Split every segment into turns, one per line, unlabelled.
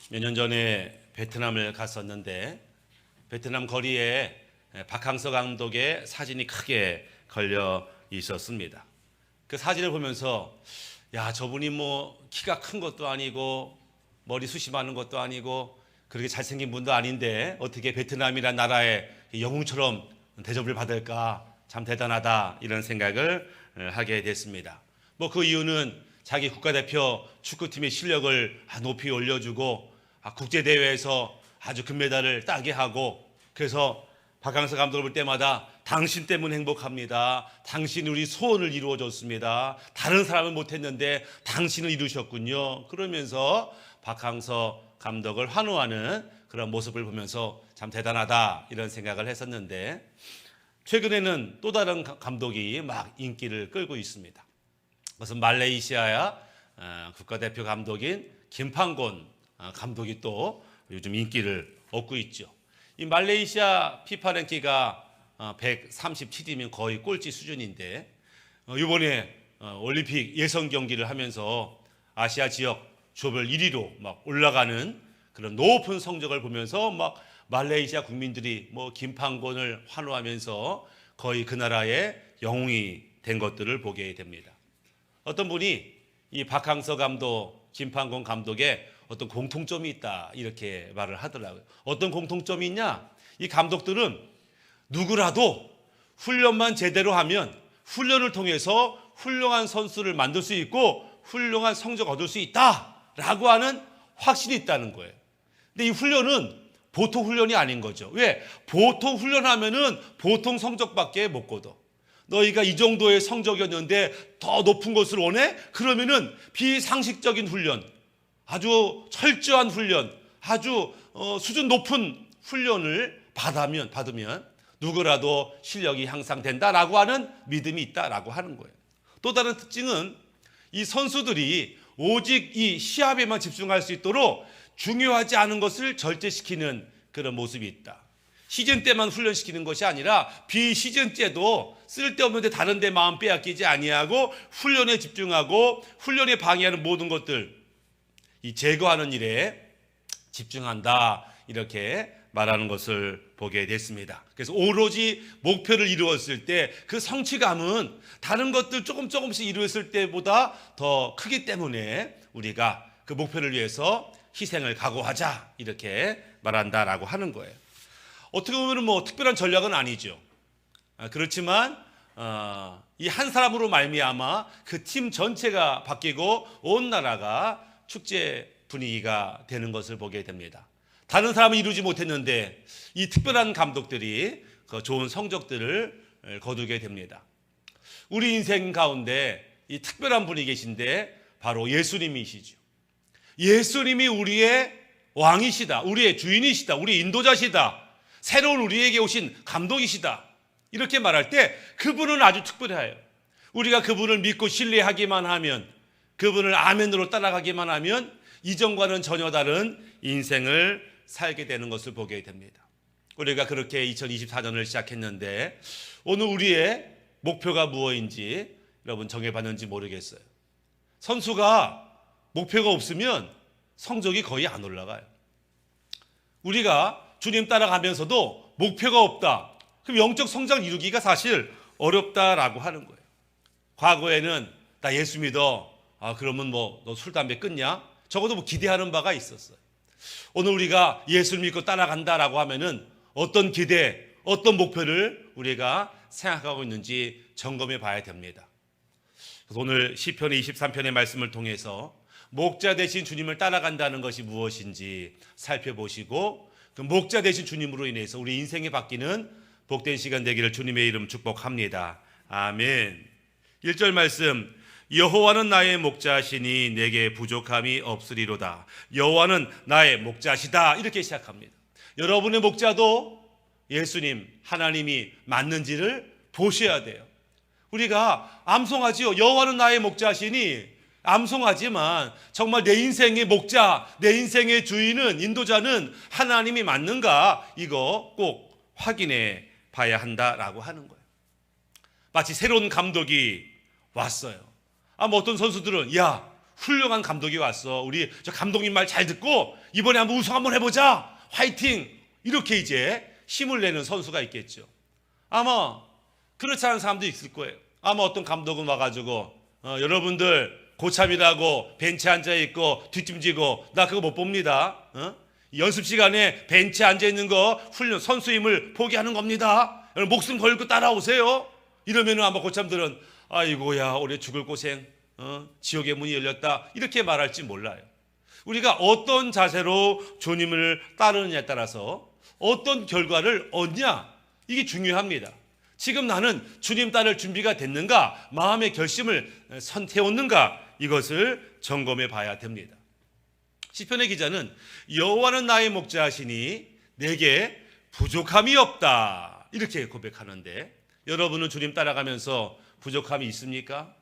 몇 년 전에 베트남을 갔었는데 베트남 거리에 박항서 감독의 사진이 크게 걸려 있었습니다. 그 사진을 보면서 야, 저분이 뭐 키가 큰 것도 아니고 머리숱이 많은 것도 아니고 그렇게 잘생긴 분도 아닌데 어떻게 베트남이란 나라의 영웅처럼 대접을 받을까, 참 대단하다, 이런 생각을 하게 됐습니다. 뭐 그 이유는 자기 국가대표 축구팀의 실력을 높이 올려주고 국제대회에서 아주 금메달을 따게 하고, 그래서 박항서 감독을 볼 때마다 당신 때문에 행복합니다. 당신이 우리 소원을 이루어줬습니다. 다른 사람은 못했는데 당신은 이루셨군요. 그러면서 박항서 감독을 환호하는 그런 모습을 보면서 참 대단하다, 이런 생각을 했었는데, 최근에는 또 다른 감독이 막 인기를 끌고 있습니다. 그것은 말레이시아야 국가대표 감독인 김판곤 감독이 또 요즘 인기를 얻고 있죠. 이 말레이시아 피파 랭킹가 137위면 거의 꼴찌 수준인데, 이번에 올림픽 예선 경기를 하면서 아시아 지역 조별 1위로 막 올라가는 그런 높은 성적을 보면서 막 말레이시아 국민들이 뭐 김판곤을 환호하면서 거의 그 나라의 영웅이 된 것들을 보게 됩니다. 어떤 분이 이 박항서 감독, 김판곤 감독의 어떤 공통점이 있다, 이렇게 말을 하더라고요. 어떤 공통점이 있냐? 이 감독들은 누구라도 훈련만 제대로 하면 훈련을 통해서 훌륭한 선수를 만들 수 있고 훌륭한 성적 얻을 수 있다라고 하는 확신이 있다는 거예요. 근데 이 훈련은 보통 훈련이 아닌 거죠. 왜? 보통 훈련하면은 보통 성적밖에 못 거둬. 너희가 이 정도의 성적이었는데 더 높은 것을 원해? 그러면은 비상식적인 훈련, 아주 철저한 훈련, 아주 수준 높은 훈련을 받으면 누구라도 실력이 향상된다라고 하는 믿음이 있다라고 하는 거예요. 또 다른 특징은 이 선수들이 오직 이 시합에만 집중할 수 있도록 중요하지 않은 것을 절제시키는 그런 모습이 있다. 시즌 때만 훈련시키는 것이 아니라 비시즌 때도 쓸데없는데 다른 데 마음 빼앗기지 아니하고 훈련에 집중하고 훈련에 방해하는 모든 것들 이 제거하는 일에 집중한다, 이렇게 말하는 것을 보게 됐습니다. 그래서 오로지 목표를 이루었을 때 그 성취감은 다른 것들 조금씩 이루었을 때보다 더 크기 때문에 우리가 그 목표를 위해서 희생을 각오하자, 이렇게 말한다라고 하는 거예요. 어떻게 보면 뭐 특별한 전략은 아니죠. 그렇지만 이 한 사람으로 말미암아 그 팀 전체가 바뀌고 온 나라가 축제 분위기가 되는 것을 보게 됩니다. 다른 사람은 이루지 못했는데 이 특별한 감독들이 그 좋은 성적들을 거두게 됩니다. 우리 인생 가운데 이 특별한 분이 계신데 바로 예수님이시죠. 예수님이 우리의 왕이시다, 우리의 주인이시다, 우리 인도자시다, 새로운 우리에게 오신 감독이시다, 이렇게 말할 때 그분은 아주 특별해요. 우리가 그분을 믿고 신뢰하기만 하면, 그분을 아멘으로 따라가기만 하면 이전과는 전혀 다른 인생을 살게 되는 것을 보게 됩니다. 우리가 그렇게 2024년을 시작했는데 오늘 우리의 목표가 무엇인지 여러분 정해봤는지 모르겠어요. 선수가 목표가 없으면 성적이 거의 안 올라가요. 우리가 주님 따라가면서도 목표가 없다, 그럼 영적 성장을 이루기가 사실 어렵다라고 하는 거예요. 과거에는 나 예수 믿어, 그러면 뭐 너 술 담배 끊냐? 적어도 뭐 기대하는 바가 있었어요. 오늘 우리가 예수를 믿고 따라간다라고 하면은 어떤 기대, 어떤 목표를 우리가 생각하고 있는지 점검해 봐야 됩니다. 그래서 오늘 시편의 23편의 말씀을 통해서 목자 되신 주님을 따라간다는 것이 무엇인지 살펴보시고 그 목자 되신 주님으로 인해서 우리 인생이 바뀌는 복된 시간 되기를 주님의 이름 축복합니다. 아멘. 1절 말씀, 여호와는 나의 목자시니 내게 부족함이 없으리로다. 여호와는 나의 목자시다, 이렇게 시작합니다. 여러분의 목자도 예수님, 하나님이 맞는지를 보셔야 돼요. 우리가 암송하지요. 여호와는 나의 목자시니 암송하지만 정말 내 인생의 목자, 내 인생의 주인은, 인도자는 하나님이 맞는가, 이거 꼭 확인해 봐야 한다라고 하는 거예요. 마치 새로운 감독이 왔어요. 뭐 어떤 선수들은 야, 훌륭한 감독이 왔어. 우리 저 감독님 말 잘 듣고 이번에 한번 우승 한번 해보자. 화이팅! 이렇게 이제 힘을 내는 선수가 있겠죠. 아마 그렇지 않은 사람도 있을 거예요. 아마 어떤 감독은 와가지고 여러분들 고참이라고 벤치에 앉아있고 뒷짐지고 나 그거 못 봅니다. 연습 시간에 벤치에 앉아있는 거 훈련 선수임을 포기하는 겁니다. 목숨 걸고 따라오세요. 이러면 아마 고참들은 아이고야 올해 죽을 고생, 지옥의 문이 열렸다 이렇게 말할지 몰라요. 우리가 어떤 자세로 주님을 따르느냐에 따라서 어떤 결과를 얻냐 이게 중요합니다. 지금 나는 주님 따를 준비가 됐는가, 마음의 결심을 선태웠는가, 이것을 점검해 봐야 됩니다. 시편의 기자는 여호와는 나의 목자시니 내게 부족함이 없다 이렇게 고백하는데, 여러분은 주님 따라가면서 부족함이 있습니까?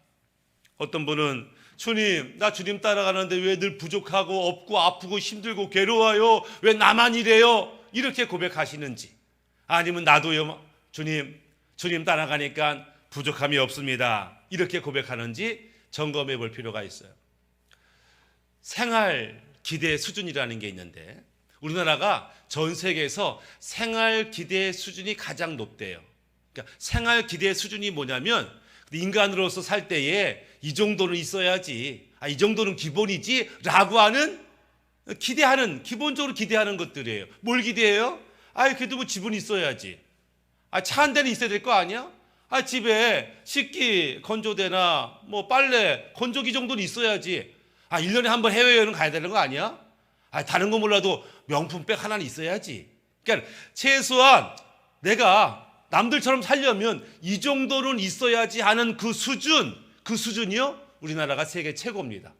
어떤 분은 주님, 나 주님 따라가는데 왜 늘 부족하고 없고 아프고 힘들고 괴로워요? 왜 나만 이래요? 이렇게 고백하시는지, 아니면 나도요 주님 따라가니까 부족함이 없습니다 이렇게 고백하는지 점검해 볼 필요가 있어요. 생활 기대 수준이라는 게 있는데 우리나라가 전 세계에서 생활 기대 수준이 가장 높대요. 그러니까 생활 기대 수준이 뭐냐면 인간으로서 살 때에 이 정도는 있어야지, 이 정도는 기본이지 라고 하는 기본적으로 기대하는 것들이에요. 뭘 기대해요? 그래도 뭐 집은 있어야지. 차 한 대는 있어야 될 거 아니야? 집에 식기 건조대나 뭐 빨래 건조기 정도는 있어야지. 1년에 한 번 해외여행 가야 되는 거 아니야? 다른 거 몰라도 명품백 하나는 있어야지. 그러니까 최소한 내가 남들처럼 살려면 이 정도는 있어야지 하는 그 수준이요 우리나라가 세계 최고입니다.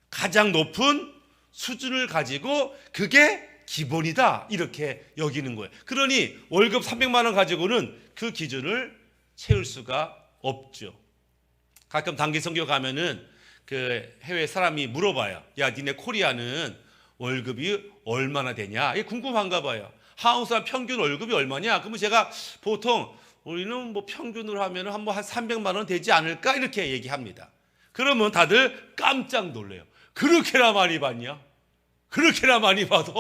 가장 높은 수준을 가지고 그게 기본이다 이렇게 여기는 거예요. 그러니 월급 300만 원 가지고는 그 기준을 채울 수가 없죠. 가끔 단기 선교 가면은 그 해외 사람이 물어봐요. 야, 니네 코리아는 월급이 얼마나 되냐? 이게 궁금한가 봐요. 한국 사람 평균 월급이 얼마냐? 그러면 제가 보통 우리는 뭐 평균으로 하면 한 300만 원 되지 않을까? 이렇게 얘기합니다. 그러면 다들 깜짝 놀래요. 그렇게나 많이 받냐? 그렇게나 많이 받아?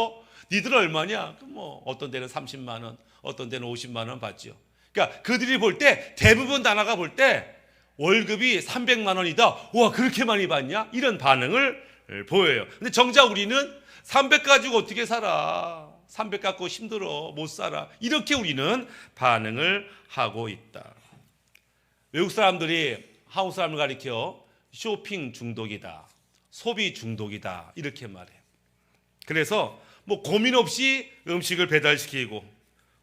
니들 얼마냐? 뭐 어떤 데는 30만 원, 어떤 데는 50만 원 받죠. 그러니까 그들이 볼 때 대부분 단어가 볼 때 월급이 300만 원이다. 와, 그렇게 많이 받냐? 이런 반응을 보여요. 근데 정작 우리는 300 가지고 어떻게 살아? 300 갖고 힘들어, 못 살아. 이렇게 우리는 반응을 하고 있다. 외국 사람들이 한국 사람을 가리켜 쇼핑 중독이다, 소비 중독이다 이렇게 말해요. 그래서 뭐 고민 없이 음식을 배달시키고,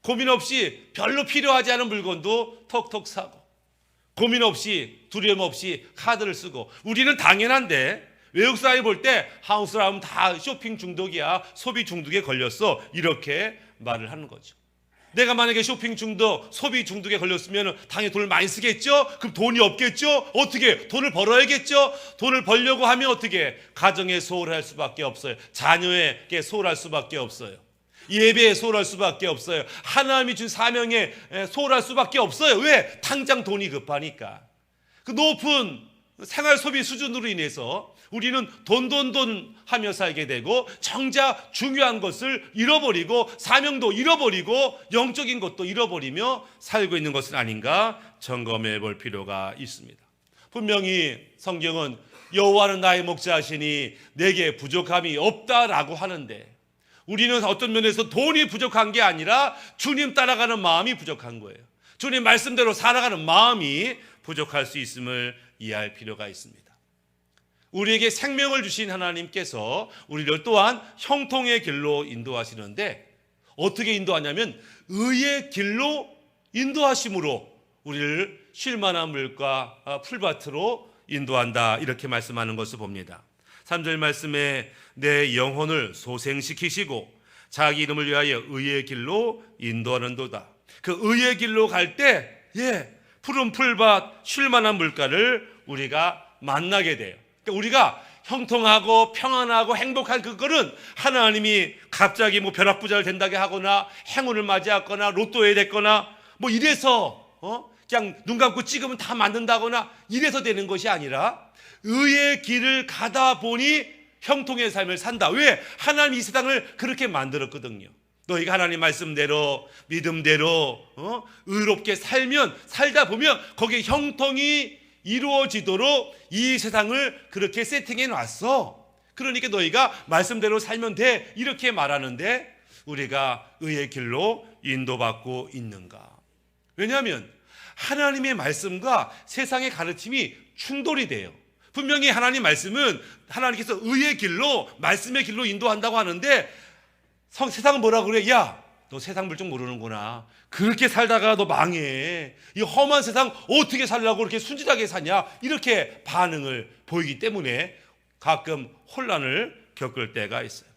고민 없이 별로 필요하지 않은 물건도 턱턱 사고, 고민 없이 두려움 없이 카드를 쓰고. 우리는 당연한데 외국 사람이 볼 때 한국 사람은 다 쇼핑 중독이야, 소비 중독에 걸렸어 이렇게 말을 하는 거죠. 내가 만약에 쇼핑 중독, 소비 중독에 걸렸으면 당연히 돈을 많이 쓰겠죠. 그럼 돈이 없겠죠. 어떻게? 돈을 벌어야겠죠. 돈을 벌려고 하면 어떻게? 가정에 소홀할 수밖에 없어요. 자녀에게 소홀할 수밖에 없어요. 예배에 소홀할 수밖에 없어요. 하나님이 준 사명에 소홀할 수밖에 없어요. 왜? 당장 돈이 급하니까. 그 높은 생활 소비 수준으로 인해서 우리는 돈 하며 살게 되고, 정작 중요한 것을 잃어버리고 사명도 잃어버리고 영적인 것도 잃어버리며 살고 있는 것은 아닌가 점검해 볼 필요가 있습니다. 분명히 성경은 여호와는 나의 목자시니 내게 부족함이 없다라고 하는데, 우리는 어떤 면에서 돈이 부족한 게 아니라 주님 따라가는 마음이 부족한 거예요. 주님 말씀대로 살아가는 마음이 부족할 수 있음을 이해할 필요가 있습니다. 우리에게 생명을 주신 하나님께서 우리를 또한 형통의 길로 인도하시는데, 어떻게 인도하냐면 의의 길로 인도하심으로 우리를 쉴 만한 물과 풀밭으로 인도한다 이렇게 말씀하는 것을 봅니다. 3절 말씀에 내 영혼을 소생시키시고 자기 이름을 위하여 의의 길로 인도하는도다. 그 의의 길로 갈 때 푸른 풀밭, 쉴 만한 물가를 우리가 만나게 돼요. 그러니까 우리가 형통하고 평안하고 행복한 그거는 하나님이 갑자기 뭐 벼락부자를 된다게 하거나 행운을 맞이하거나 로또에 됐거나 뭐 이래서 그냥 눈 감고 찍으면 다 만든다거나 이래서 되는 것이 아니라 의의 길을 가다 보니 형통의 삶을 산다. 왜? 하나님 이 세상을 그렇게 만들었거든요. 너희가 하나님 말씀대로 믿음대로 의롭게 살다 보면 거기에 형통이 이루어지도록 이 세상을 그렇게 세팅해 놨어. 그러니까 너희가 말씀대로 살면 돼. 이렇게 말하는데 우리가 의의 길로 인도받고 있는가? 왜냐하면 하나님의 말씀과 세상의 가르침이 충돌이 돼요. 분명히 하나님 말씀은 하나님께서 의의 길로 말씀의 길로 인도한다고 하는데 세상은 뭐라고 그래? 야, 너 세상 물정 모르는구나. 그렇게 살다가 너 망해. 이 험한 세상 어떻게 살려고 그렇게 순진하게 사냐? 이렇게 반응을 보이기 때문에 가끔 혼란을 겪을 때가 있어요.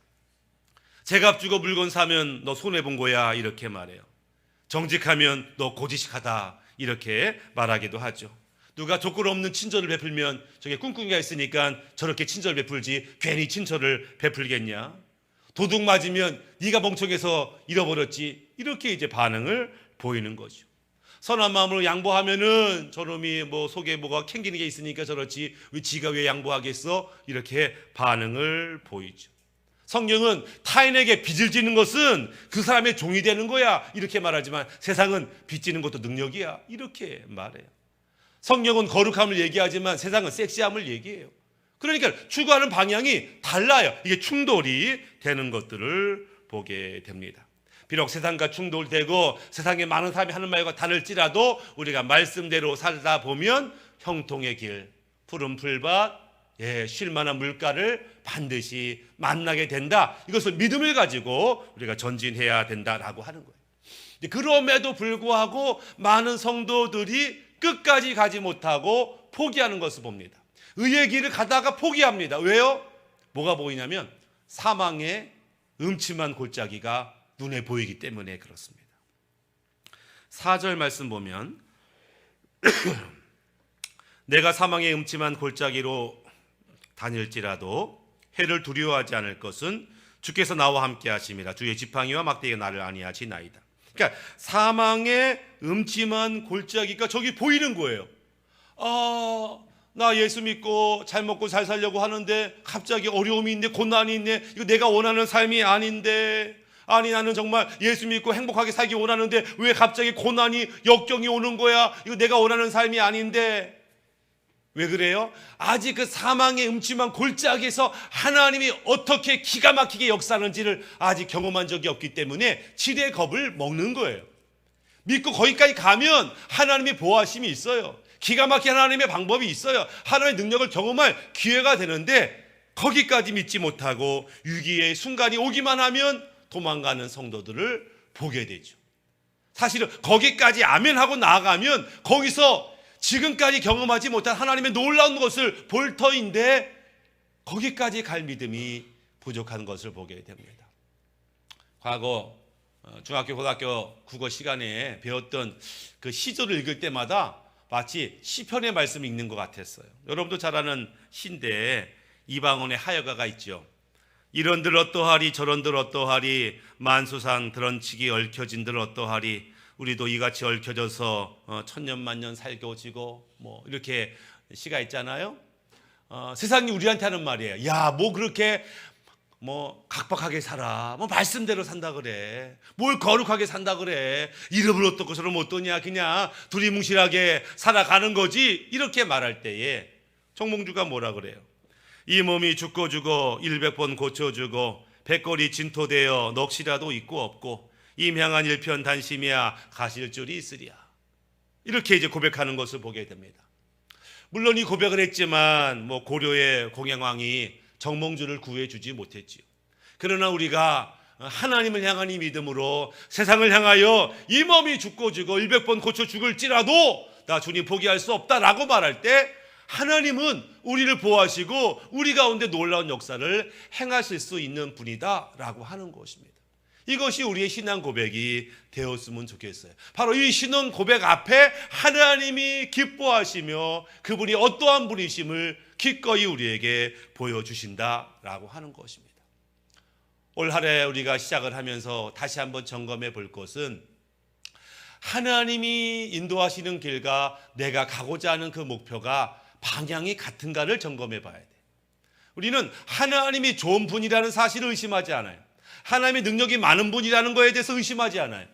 제값 주고 물건 사면 너 손해본 거야, 이렇게 말해요. 정직하면 너 고지식하다, 이렇게 말하기도 하죠. 누가 조건 없는 친절을 베풀면 저게 꿍꿍이가 있으니까 저렇게 친절 베풀지 괜히 친절을 베풀겠냐? 도둑 맞으면 네가 멍청해서 잃어버렸지, 이렇게 이제 반응을 보이는 거죠. 선한 마음으로 양보하면은 저놈이 뭐 속에 뭐가 캥기는 게 있으니까 저렇지 왜 지가 왜 양보하겠어? 이렇게 반응을 보이죠. 성경은 타인에게 빚을 지는 것은 그 사람의 종이 되는 거야, 이렇게 말하지만 세상은 빚 지는 것도 능력이야, 이렇게 말해요. 성경은 거룩함을 얘기하지만 세상은 섹시함을 얘기해요. 그러니까 추구하는 방향이 달라요. 이게 충돌이 되는 것들을 보게 됩니다. 비록 세상과 충돌되고 세상에 많은 사람이 하는 말과 다를지라도 우리가 말씀대로 살다 보면 형통의 길, 푸른 풀밭, 쉴만한 물가를 반드시 만나게 된다. 이것을 믿음을 가지고 우리가 전진해야 된다라고 하는 거예요. 그럼에도 불구하고 많은 성도들이 끝까지 가지 못하고 포기하는 것을 봅니다. 의의 길을 가다가 포기합니다. 왜요? 뭐가 보이냐면 사망의 음침한 골짜기가 눈에 보이기 때문에 그렇습니다. 4절 말씀 보면 내가 사망의 음침한 골짜기로 다닐지라도 해를 두려워하지 않을 것은 주께서 나와 함께 하심이라. 주의 지팡이와 막대기가 나를 안위하시나이다. 그러니까 사망의 음침한 골짜기가 저기 보이는 거예요. 나 예수 믿고 잘 먹고 잘 살려고 하는데 갑자기 어려움이 있네, 고난이 있네. 이거 내가 원하는 삶이 아닌데. 아니, 나는 정말 예수 믿고 행복하게 살기 원하는데 왜 갑자기 고난이, 역경이 오는 거야? 이거 내가 원하는 삶이 아닌데. 왜 그래요? 아직 그 사망의 음침한 골짜기에서 하나님이 어떻게 기가 막히게 역사하는지를 아직 경험한 적이 없기 때문에 지레 겁을 먹는 거예요. 믿고 거기까지 가면 하나님의 보호하심이 있어요. 기가 막힌 하나님의 방법이 있어요. 하나님의 능력을 경험할 기회가 되는데 거기까지 믿지 못하고 위기의 순간이 오기만 하면 도망가는 성도들을 보게 되죠. 사실은 거기까지 아멘하고 나아가면 거기서 지금까지 경험하지 못한 하나님의 놀라운 것을 볼 터인데 거기까지 갈 믿음이 부족한 것을 보게 됩니다. 과거 중학교, 고등학교 국어 시간에 배웠던 그 시조를 읽을 때마다 마치 시편의 말씀을 읽는 것 같았어요. 여러분도 잘 아는 시인데 이방원의 하여가가 있죠. 이런들 어떠하리 저런들 어떠하리 만수상 드런치기 얽혀진들 어떠하리 우리도 이같이 얽혀져서 천년만년 살겨지고 뭐 이렇게 시가 있잖아요. 세상이 우리한테 하는 말이에요. 야, 뭐 그렇게 뭐 각박하게 살아, 뭐 말씀대로 산다 그래, 뭘 거룩하게 산다 그래, 이름을 어떻고 저러면 어떠냐, 그냥 두리뭉실하게 살아가는 거지, 이렇게 말할 때에 정몽주가 뭐라 그래요? 이 몸이 죽고 죽어 100번 고쳐주고 백골이 진토되어 넋이라도 있고 없고 임향한 일편 단심이야 가실 줄이 있으랴. 이렇게 이제 고백하는 것을 보게 됩니다. 물론 이 고백을 했지만 뭐 고려의 공양왕이 정몽주를 구해주지 못했지요. 그러나 우리가 하나님을 향한 이 믿음으로 세상을 향하여 이 몸이 죽고 죽어 100번 고쳐 죽을지라도 나 주님 포기할 수 없다라고 말할 때 하나님은 우리를 보호하시고 우리 가운데 놀라운 역사를 행하실 수 있는 분이다라고 하는 것입니다. 이것이 우리의 신앙 고백이 되었으면 좋겠어요. 바로 이 신앙 고백 앞에 하나님이 기뻐하시며 그분이 어떠한 분이심을 기꺼이 우리에게 보여주신다라고 하는 것입니다. 올 한해 우리가 시작을 하면서 다시 한번 점검해 볼 것은 하나님이 인도하시는 길과 내가 가고자 하는 그 목표가 방향이 같은가를 점검해 봐야 돼. 우리는 하나님이 좋은 분이라는 사실을 의심하지 않아요. 하나님의 능력이 많은 분이라는 거에 대해서 의심하지 않아요.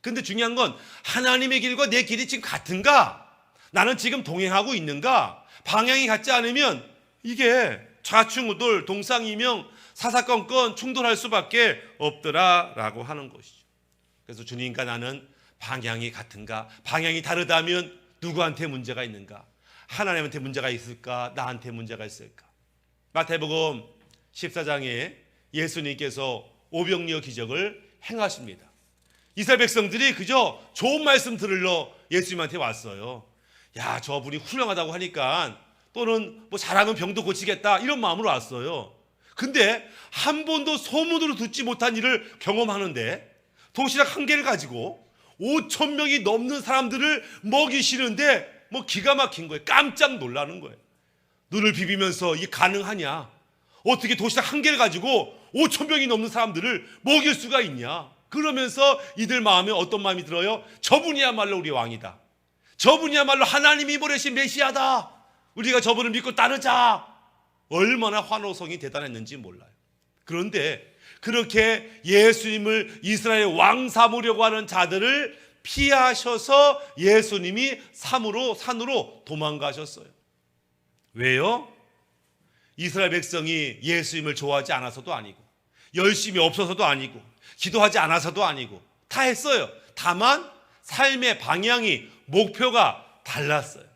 근데 중요한 건 하나님의 길과 내 길이 지금 같은가? 나는 지금 동행하고 있는가? 방향이 같지 않으면 이게 좌충우돌, 동상이명, 사사건건 충돌할 수밖에 없더라라고 하는 것이죠. 그래서 주님과 나는 방향이 같은가? 방향이 다르다면 누구한테 문제가 있는가? 하나님한테 문제가 있을까? 나한테 문제가 있을까? 마태복음 14장에 예수님께서 오병이어 기적을 행하십니다. 이스라엘 백성들이 그저 좋은 말씀 들으러 예수님한테 왔어요. 야, 저분이 훌륭하다고 하니까 또는 뭐 잘하면 병도 고치겠다 이런 마음으로 왔어요. 근데 한 번도 소문으로 듣지 못한 일을 경험하는데 도시락 한 개를 가지고 5천 명이 넘는 사람들을 먹이시는데 뭐 기가 막힌 거예요. 깜짝 놀라는 거예요. 눈을 비비면서 이게 가능하냐? 어떻게 도시락 한 개를 가지고 5천 명이 넘는 사람들을 먹일 수가 있냐? 그러면서 이들 마음에 어떤 마음이 들어요? 저분이야말로 우리 왕이다. 저분이야말로 하나님이 보내신 메시아다. 우리가 저분을 믿고 따르자. 얼마나 환호성이 대단했는지 몰라요. 그런데 그렇게 예수님을 이스라엘 왕 삼으려고 하는 자들을 피하셔서 예수님이 산으로 도망가셨어요. 왜요? 이스라엘 백성이 예수님을 좋아하지 않아서도 아니고 열심히 없어서도 아니고 기도하지 않아서도 아니고 다 했어요. 다만 삶의 방향이 목표가 달랐어요.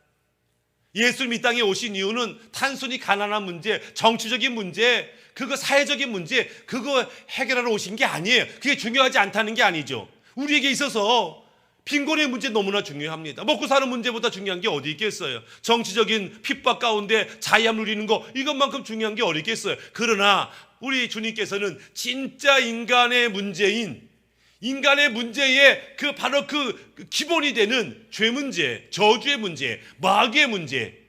예수님 이 땅에 오신 이유는 단순히 가난한 문제, 정치적인 문제, 그거 사회적인 문제, 그거 해결하러 오신 게 아니에요. 그게 중요하지 않다는 게 아니죠. 우리에게 있어서 빈곤의 문제 너무나 중요합니다. 먹고 사는 문제보다 중요한 게 어디 있겠어요. 정치적인 핍박 가운데 자유함 누리는 거, 이것만큼 중요한 게 어디 있겠어요. 그러나 우리 주님께서는 진짜 인간의 문제인, 인간의 문제의 바로 그 기본이 되는 죄 문제, 저주의 문제, 마귀의 문제,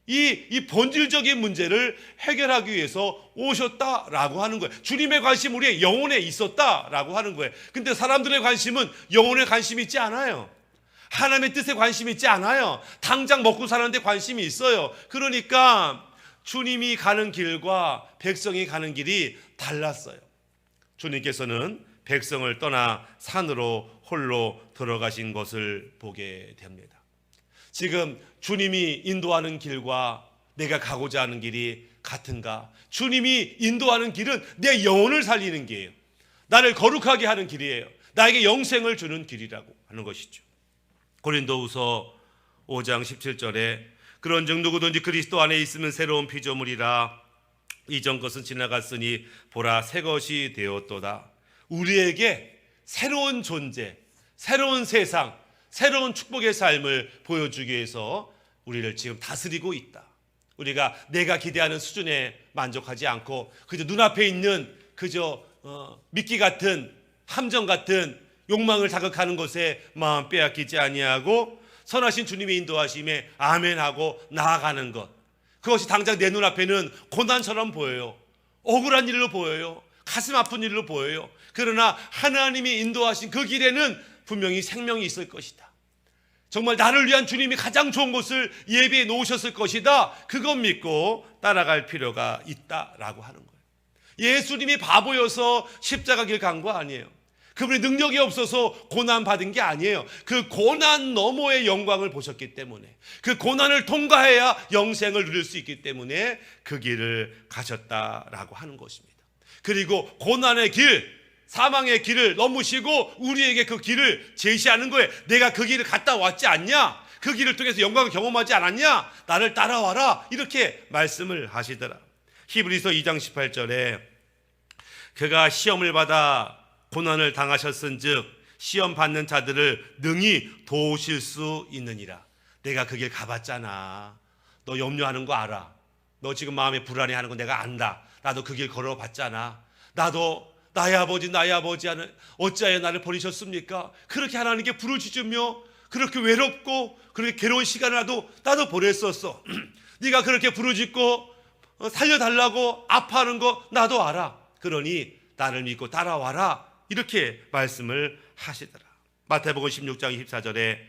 이 본질적인 문제를 해결하기 위해서 오셨다라고 하는 거예요. 주님의 관심 우리의 영혼에 있었다라고 하는 거예요. 근데 사람들의 관심은 영혼에 관심이 있지 않아요. 하나님의 뜻에 관심이 있지 않아요. 당장 먹고 사는데 관심이 있어요. 그러니까 주님이 가는 길과 백성이 가는 길이 달랐어요. 주님께서는 백성을 떠나 산으로 홀로 들어가신 것을 보게 됩니다. 지금 주님이 인도하는 길과 내가 가고자 하는 길이 같은가? 주님이 인도하는 길은 내 영혼을 살리는 길이에요. 나를 거룩하게 하는 길이에요. 나에게 영생을 주는 길이라고 하는 것이죠. 고린도후서 5장 17절에 그런즉 누구든지 그리스도 안에 있으면 새로운 피조물이라 이전 것은 지나갔으니 보라 새 것이 되었도다. 우리에게 새로운 존재, 새로운 세상, 새로운 축복의 삶을 보여주기 위해서 우리를 지금 다스리고 있다. 우리가 내가 기대하는 수준에 만족하지 않고 그저 눈앞에 있는 그저 미끼 같은 함정 같은 욕망을 자극하는 것에 마음 빼앗기지 아니하고 선하신 주님의 인도하심에 아멘하고 나아가는 것, 그것이 당장 내 눈앞에는 고난처럼 보여요. 억울한 일로 보여요. 가슴 아픈 일로 보여요. 그러나 하나님이 인도하신 그 길에는 분명히 생명이 있을 것이다. 정말 나를 위한 주님이 가장 좋은 곳을 예비해 놓으셨을 것이다. 그것 믿고 따라갈 필요가 있다라고 하는 거예요. 예수님이 바보여서 십자가 길 간 거 아니에요. 그분이 능력이 없어서 고난 받은 게 아니에요. 그 고난 너머의 영광을 보셨기 때문에, 그 고난을 통과해야 영생을 누릴 수 있기 때문에 그 길을 가셨다라고 하는 것입니다. 그리고 고난의 길, 사망의 길을 넘으시고 우리에게 그 길을 제시하는 거예요. 내가 그 길을 갔다 왔지 않냐? 그 길을 통해서 영광을 경험하지 않았냐? 나를 따라와라. 이렇게 말씀을 하시더라. 히브리서 2장 18절에 그가 시험을 받아 고난을 당하셨은즉 시험 받는 자들을 능히 도우실 수 있느니라. 내가 그 길 가봤잖아. 너 염려하는 거 알아. 너 지금 마음에 불안해하는 거 내가 안다. 나도 그 길 걸어봤잖아. 나도 나의 아버지 어찌하여 나를 버리셨습니까? 그렇게 하나님께 부르짖으며 그렇게 외롭고 그렇게 괴로운 시간을 나도 보냈었어. 네가 그렇게 부르짖고 살려달라고 아파하는 거 나도 알아. 그러니 나를 믿고 따라와라. 이렇게 말씀을 하시더라. 마태복음 16장 24절에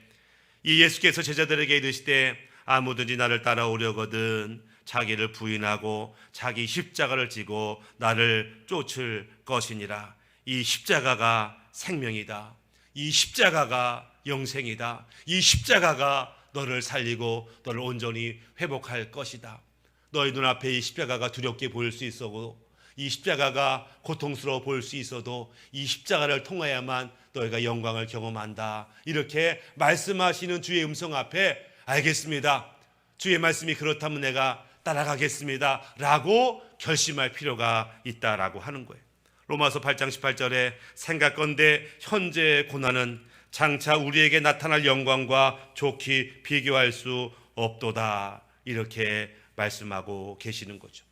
이 예수께서 제자들에게 이르시되 아무든지 나를 따라오려거든 자기를 부인하고 자기 십자가를 지고 나를 쫓을 것이니라. 이 십자가가 생명이다. 이 십자가가 영생이다. 이 십자가가 너를 살리고 너를 온전히 회복할 것이다. 너희 눈앞에 이 십자가가 두렵게 보일 수 있어도, 이 십자가가 고통스러워 보일 수 있어도 이 십자가를 통하여만 너희가 영광을 경험한다. 이렇게 말씀하시는 주의 음성 앞에 알겠습니다, 주의 말씀이 그렇다면 내가 따라가겠습니다 라고 결심할 필요가 있다라고 하는 거예요. 로마서 8장 18절에 생각건대 현재의 고난은 장차 우리에게 나타날 영광과 좋게 비교할 수 없도다, 이렇게 말씀하고 계시는 거죠.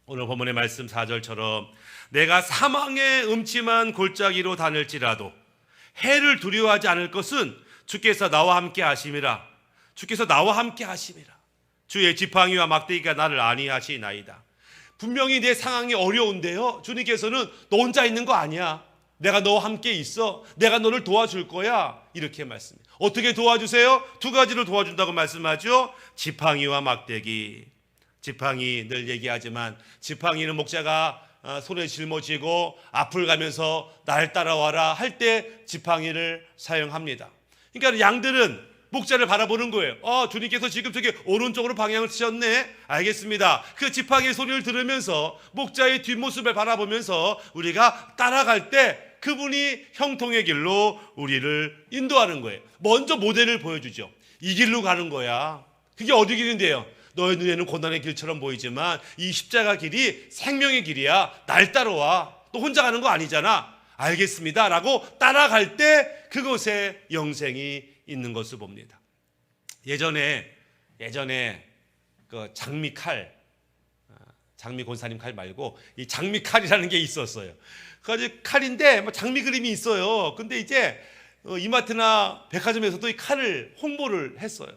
오늘 본문의 말씀 4절처럼 내가 사망의 음침한 골짜기로 다닐지라도 해를 두려워하지 않을 것은 주께서 나와 함께 하심이라. 주께서 나와 함께 하심이라. 주의 지팡이와 막대기가 나를 안위하시나이다. 분명히 내 상황이 어려운데요, 주님께서는 너 혼자 있는 거 아니야. 내가 너와 함께 있어. 내가 너를 도와줄 거야. 이렇게 말씀해요. 어떻게 도와주세요? 두 가지로 도와준다고 말씀하죠. 지팡이와 막대기. 지팡이 늘 얘기하지만 지팡이는 목자가 손에 짊어지고 앞을 가면서 날 따라와라 할 때 지팡이를 사용합니다. 그러니까 양들은 목자를 바라보는 거예요. 주님께서 지금 저기 오른쪽으로 방향을 치셨네. 알겠습니다. 그 지팡이의 소리를 들으면서 목자의 뒷모습을 바라보면서 우리가 따라갈 때 그분이 형통의 길로 우리를 인도하는 거예요. 먼저 모델을 보여주죠. 이 길로 가는 거야. 그게 어디 길인데요? 너의 눈에는 고난의 길처럼 보이지만 이 십자가 길이 생명의 길이야. 날 따라와. 또 혼자 가는 거 아니잖아. 알겠습니다 라고 따라갈 때 그곳에 영생이 있는 것을 봅니다. 예전에 그 장미칼, 장미 권사님 칼 말고 이 장미칼이라는 게 있었어요. 그 칼인데 뭐 장미 그림이 있어요. 근데 이제 이마트나 백화점에서도 이 칼을 홍보를 했어요.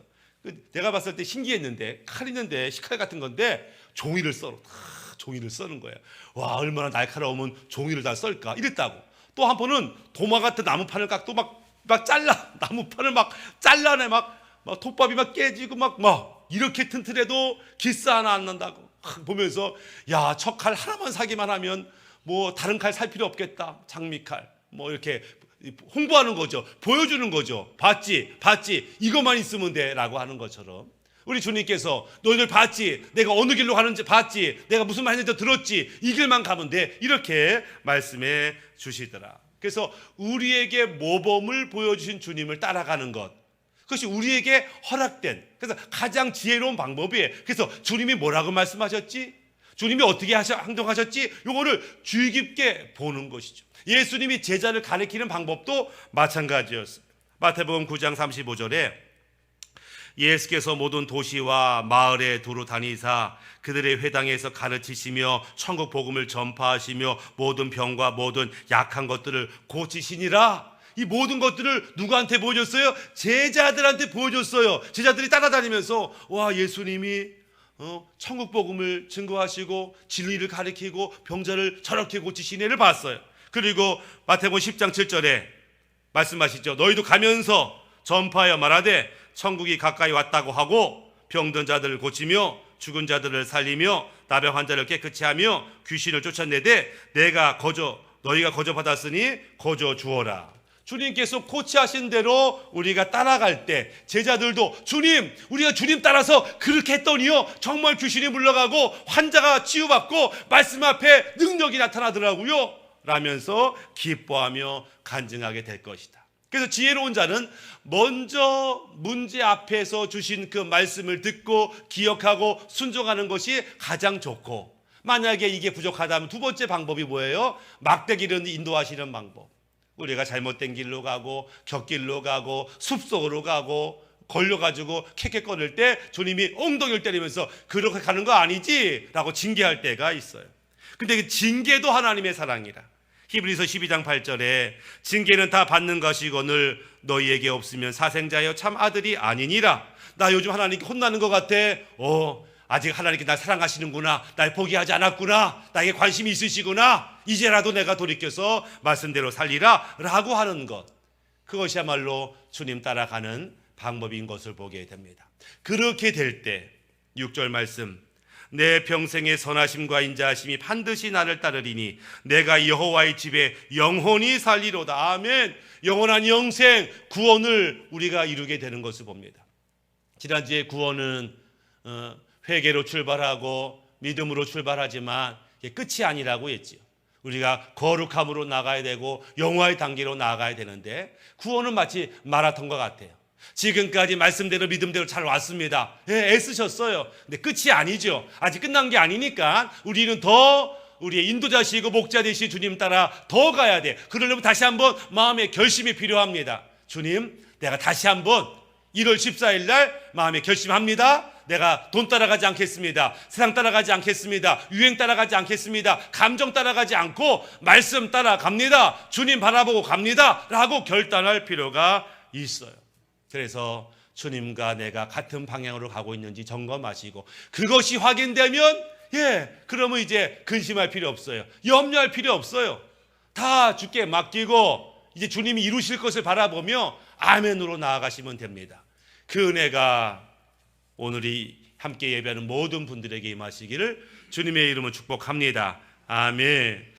내가 봤을 때 신기했는데, 칼 있는데 식칼 같은 건데 종이를 써는 거예요. 와, 얼마나 날카로우면 종이를 다 썰까 이랬다고. 또 한 번은 도마 같은 나무판을 깎고 막 잘라, 나무판을 막 잘라내, 막 톱밥이 막 깨지고 막 이렇게 튼튼해도 기스 하나 안 난다고 보면서, 야, 저 칼 하나만 사기만 하면 뭐 다른 칼 살 필요 없겠다. 장미칼 뭐 이렇게 홍보하는 거죠. 보여주는 거죠. 봤지 이것만 있으면 돼 라고 하는 것처럼 우리 주님께서 너희들 봤지, 내가 어느 길로 가는지 봤지, 내가 무슨 말 했는지 들었지, 이 길만 가면 돼, 이렇게 말씀해 주시더라. 그래서 우리에게 모범을 보여주신 주님을 따라가는 것, 그것이 우리에게 허락된, 그래서 가장 지혜로운 방법이에요. 그래서 주님이 뭐라고 말씀하셨지, 주님이 어떻게 행동하셨지, 요거를 주의 깊게 보는 것이죠. 예수님이 제자를 가리키는 방법도 마찬가지였어요. 마태복음 9장 35절에 예수께서 모든 도시와 마을에 두루 다니사 그들의 회당에서 가르치시며 천국 복음을 전파하시며 모든 병과 모든 약한 것들을 고치시니라. 이 모든 것들을 누구한테 보여줬어요? 제자들한테 보여줬어요. 제자들이 따라다니면서 와, 예수님이 천국 복음을 증거하시고 진리를 가르치고 병자를 저렇게 고치시네를 봤어요. 그리고 마태복음 10장 7절에 말씀하시죠. 너희도 가면서 전파하여 말하되 천국이 가까이 왔다고 하고 병든 자들을 고치며 죽은 자들을 살리며 나병 환자를 깨끗이 하며 귀신을 쫓아내되 너희가 거저 받았으니 거저 주어라. 주님께서 코치하신 대로 우리가 따라갈 때 제자들도 주님, 우리가 주님 따라서 그렇게 했더니요 정말 귀신이 물러가고 환자가 치유받고 말씀 앞에 능력이 나타나더라고요 라면서 기뻐하며 간증하게 될 것이다. 그래서 지혜로운 자는 먼저 문제 앞에서 주신 그 말씀을 듣고 기억하고 순종하는 것이 가장 좋고, 만약에 이게 부족하다면 두 번째 방법이 뭐예요? 막대기를 인도하시는 방법. 우리가 잘못된 길로 가고 곁길로 가고 숲속으로 가고 걸려가지고 캑캑거릴 때 주님이 엉덩이를 때리면서 그렇게 가는 거 아니지? 라고 징계할 때가 있어요. 근데 그 징계도 하나님의 사랑이라. 히브리서 12장 8절에 징계는 다 받는 것이거늘 너희에게 없으면 사생자여 참 아들이 아니니라. 나 요즘 하나님께 혼나는 것 같아. 아직 하나님께 날 사랑하시는구나, 날 포기하지 않았구나, 나에게 관심이 있으시구나, 이제라도 내가 돌이켜서 말씀대로 살리라 라고 하는 것, 그것이야말로 주님 따라가는 방법인 것을 보게 됩니다. 그렇게 될 때 6절 말씀, 내 평생의 선하심과 인자하심이 반드시 나를 따르리니 내가 여호와의 집에 영원히 살리로다. 아멘. 영원한 영생, 구원을 우리가 이루게 되는 것을 봅니다. 지난주에 구원은 회개로 출발하고 믿음으로 출발하지만 이게 끝이 아니라고 했지요. 우리가 거룩함으로 나가야 되고 영화의 단계로 나가야 되는데, 구원은 마치 마라톤과 같아요. 지금까지 말씀대로 믿음대로 잘 왔습니다. 예, 애쓰셨어요. 근데 끝이 아니죠. 아직 끝난 게 아니니까 우리는 더 우리의 인도자시고 목자 되시 주님 따라 더 가야 돼. 그러려면 다시 한번 마음의 결심이 필요합니다. 주님, 내가 다시 한번 1월 14일 날 마음에 결심합니다. 내가 돈 따라가지 않겠습니다. 세상 따라가지 않겠습니다. 유행 따라가지 않겠습니다. 감정 따라가지 않고 말씀 따라갑니다. 주님 바라보고 갑니다 라고 결단할 필요가 있어요. 그래서 주님과 내가 같은 방향으로 가고 있는지 점검하시고, 그것이 확인되면 그러면 이제 근심할 필요 없어요. 염려할 필요 없어요. 다 주께 맡기고 이제 주님이 이루실 것을 바라보며 아멘으로 나아가시면 됩니다. 그 은혜가 오늘이 함께 예배하는 모든 분들에게 임하시기를 주님의 이름으로 축복합니다. 아멘.